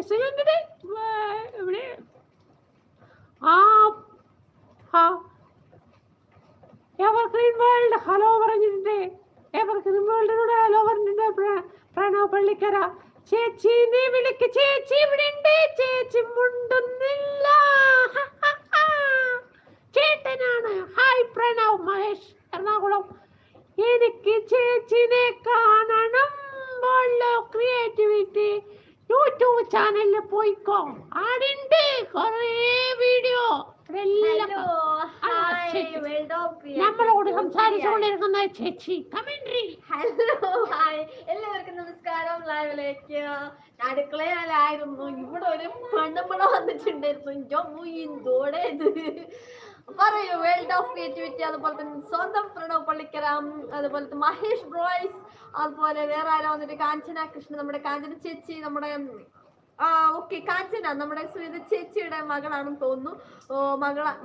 രസകരണ്ടേ ഇവിടെ ആ evergreen world hello പറഞ്ഞിട്ടുണ്ട്. എവർഗ്രീൻ വേൾഡിനോട് ഹലോ പറഞ്ഞിട്ടുണ്ട് പ്രണവ് പള്ളിക്കര. ചേച്ചി നീ വിളിക്ക്, ചേച്ചി ഇവിടെ ഉണ്ട്, ചേച്ചി മുണ്ടുന്നില്ല. ചേട്ടനാണ്. ഹായ് പ്രണവ്. മഹേഷ് എറണാകുളം. എനിക്ക് ചേച്ചിനെ കാണണം. ക്രിയേറ്റിവിറ്റി യൂട്യൂബ് ചാനലിൽ പോയിക്കോ. ആടുണ്ട് കുറേ വീഡിയോ. നമ്മളോട് സംസാരിച്ചുകൊണ്ടിരിക്കുന്ന ചേച്ചി കമന്ററി. ഹലോ ഹായ് എല്ലാവർക്കും നമസ്കാരം. ലൈവിലേക്ക് അടുക്കളയിലായിരുന്നു. ഇവിടെ ഒരു മണ്ണമ്മണ വന്നിട്ടുണ്ടായിരുന്നു. പറയൂ. വേൾഡ് ഓഫ് ക്രിയേറ്റിവിറ്റി, അതുപോലെ തന്നെ സ്വന്തം പ്രണവ് പള്ളിക്കരാം, അതുപോലെ തന്നെ മഹേഷ് ബ്രോയ്സ്, അതുപോലെ വേറെ ആരോ വന്നിട്ട് കാഞ്ചന കൃഷ്ണൻ, നമ്മുടെ കാഞ്ചന ചേച്ചി, നമ്മുടെ ഓക്കെ കാഞ്ചന നമ്മുടെ സുനിത ചേച്ചിയുടെ മകളാണെന്ന് തോന്നുന്നു.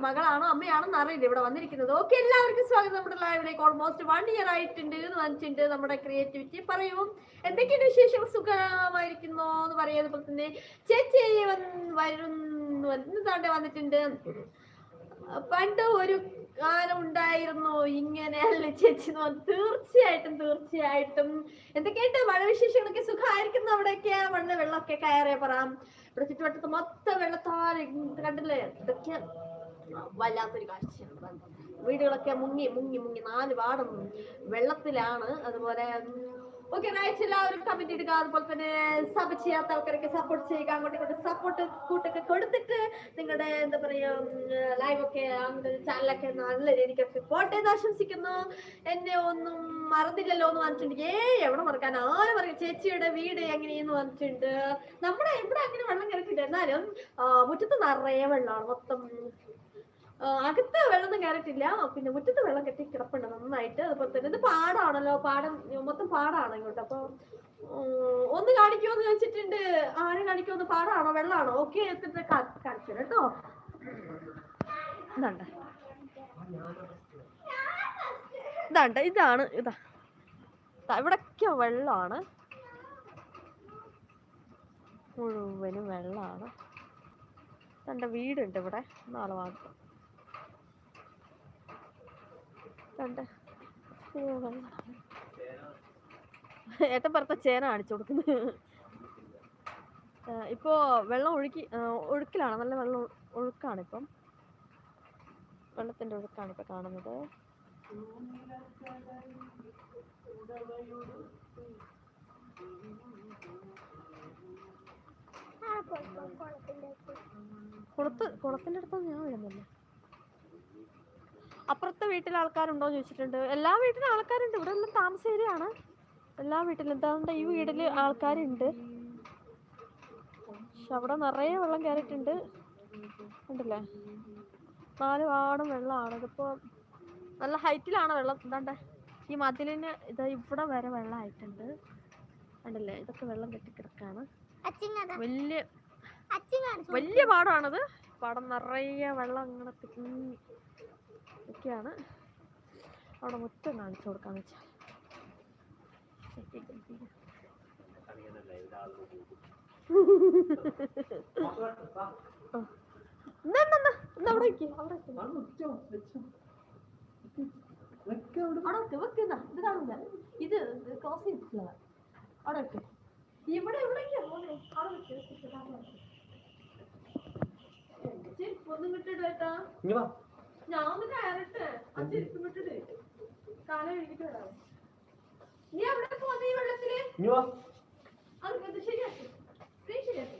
മകളാണോ അമ്മയാണെന്ന് അറിയില്ല ഇവിടെ വന്നിരിക്കുന്നത്. ഓക്കെ എല്ലാവർക്കും സ്വാഗതം നമ്മുടെ ലൈവിലേക്ക്. ഓൾമോസ്റ്റ് 1 year ആയിട്ടുണ്ട് എന്ന് വന്നിട്ടുണ്ട് നമ്മുടെ ക്രിയേറ്റിവിറ്റി. പറയൂ എന്തൊക്കെയാണ് വിശേഷങ്ങൾ? സുഖമായിരിക്കുന്നോ എന്ന് പറയാം. അതുപോലെ തന്നെ ചേച്ചി വരുന്നതാണ്ട് വന്നിട്ടുണ്ട്. പണ്ട് ഒരു കാലം ഉണ്ടായിരുന്നു ഇങ്ങനെയല്ലേ ചേച്ചി? തീർച്ചയായിട്ടും എന്തൊക്കെയായിട്ട് മഴ വിശേഷങ്ങളൊക്കെ? സുഖമായിരിക്കുന്നു അവിടെയൊക്കെ? മണ്ണ് വെള്ളമൊക്കെ കയറിയ പറയാം. ഇവിടെ ചുറ്റുവട്ടത്ത് മൊത്തം വെള്ളത്താൽ കണ്ടില്ലേ? ഇതൊക്കെ വല്ലാത്തൊരു കാഴ്ചയാണ്. വീടുകളൊക്കെ മുങ്ങി 4 പാടും വെള്ളത്തിലാണ്. അതുപോലെ ഓക്കെ റൈറ്റ്, എല്ലാവരും കമന്റ് ഇടുക. അതുപോലെ തന്നെ സബ് ചെയ്യാത്ത ആൾക്കാരൊക്കെ സപ്പോർട്ട് ചെയ്യുക. അങ്ങോട്ട് സപ്പോർട്ട് കൂട്ടൊക്കെ കൊടുത്തിട്ട് നിങ്ങളുടെ എന്താ പറയാ ലൈവൊക്കെ ചാനലൊക്കെ നല്ല രീതിക്കൊക്കെ പോട്ടെ എന്ന് ആശംസിക്കുന്നു. എന്നെ ഒന്നും മറന്നില്ലല്ലോ എന്ന് പറഞ്ഞിട്ടുണ്ട്. എവിടെ മറക്കാൻ, ആര് പറയും? ചേച്ചിയുടെ വീട് എങ്ങനെയെന്ന് പറഞ്ഞിട്ടുണ്ട്. നമ്മുടെ ഇവിടെ അങ്ങനെ വെള്ളം കയറിയിട്ടുണ്ട്. എന്നാലും മുറ്റത്ത് നിറയെ വെള്ളമാണ്. മൊത്തം അകത്ത് വെള്ളമൊന്നും കയറിയിട്ടില്ല. പിന്നെ മുറ്റത്ത് വെള്ളം കെട്ടി കിടപ്പുണ്ട് നന്നായിട്ട്. അതുപോലെ തന്നെ ഇത് പാടാണല്ലോ, മൊത്തം പാടാണ് ഇങ്ങോട്ട്. അപ്പൊ ഒന്ന് കാണിക്കുമെന്ന് ചോദിച്ചിട്ടുണ്ട്. ആരും കാണിക്കുമെന്ന്? പാടാണോ വെള്ളമാണോ? ഓക്കെ കാണിച്ചു കേട്ടോ. ഇതാണ് ഇവിടൊക്കെ വെള്ളമാണ്, മുഴുവനും വെള്ളമാണ്. എൻ്റെ വീടുണ്ട് ഇവിടെ 4 ഭാഗത്ത്. ഏട്ടൻ പുറത്തെ ചേന കാണിച്ചു കൊടുക്കുന്നത്. ഇപ്പോ വെള്ളം ഒഴുക്കിലാണ്, നല്ല വെള്ളം ഒഴുക്കാണ്. ഇപ്പം വെള്ളത്തിന്റെ ഒഴുക്കാണ് ഇപ്പൊ കാണുന്നത്. കുളത്തിന്റെ അടുത്തൊന്നും ഞാൻ വരുന്നില്ല. അപ്പുറത്തെ വീട്ടിൽ ആൾക്കാരുണ്ടോ ചോദിച്ചിട്ടുണ്ട്. എല്ലാ വീട്ടിലും ആൾക്കാരുണ്ട്. ഇവിടെ എല്ലാം താമസ ഏരിയയാണ്. എല്ലാ വീട്ടിലും എന്താ ഈ വീട്ടില് ആൾക്കാരുണ്ട്. പക്ഷെ അവിടെ നിറയെ വെള്ളം കയറിയിട്ടുണ്ട്. ഉണ്ടല്ലേ? 4 പാടും വെള്ളമാണ്. ഇതിപ്പോ നല്ല ഹൈറ്റിലാണ് വെള്ളം. എന്താണ്ടേ ഈ മതിലിന് ഇവിടെ വരെ വെള്ളമായിട്ടുണ്ട്. ഉണ്ടല്ലേ? ഇതൊക്കെ വെള്ളം കെട്ടിക്കിടക്കാണ്. വലിയ പാടാണത്. പാടം നിറയെ വെള്ളം അങ്ങനെ ഒക്കെയാണ്. അവിടെ മുറ്റം കാണിച്ചു കൊടുക്കാന്ന് വെച്ചാൽ ഇത് ക്രോസ് ചെയ്തിട്ടുള്ള അവിടെ വെക്ക്. ഇവിടെ ഒന്നും കിട്ടിട്ടാ ഞാൻ ഒന്ന് കയറട്ടെ. ആ ചെരുപ്പ് വിട്ടിട്ട് കാലം എഴുതിട്ട് വരാം. നീ എവിടെ പോന്ന ഈ വെള്ളത്തില്? അത് ശരിയാക്കി ശരിയാക്കി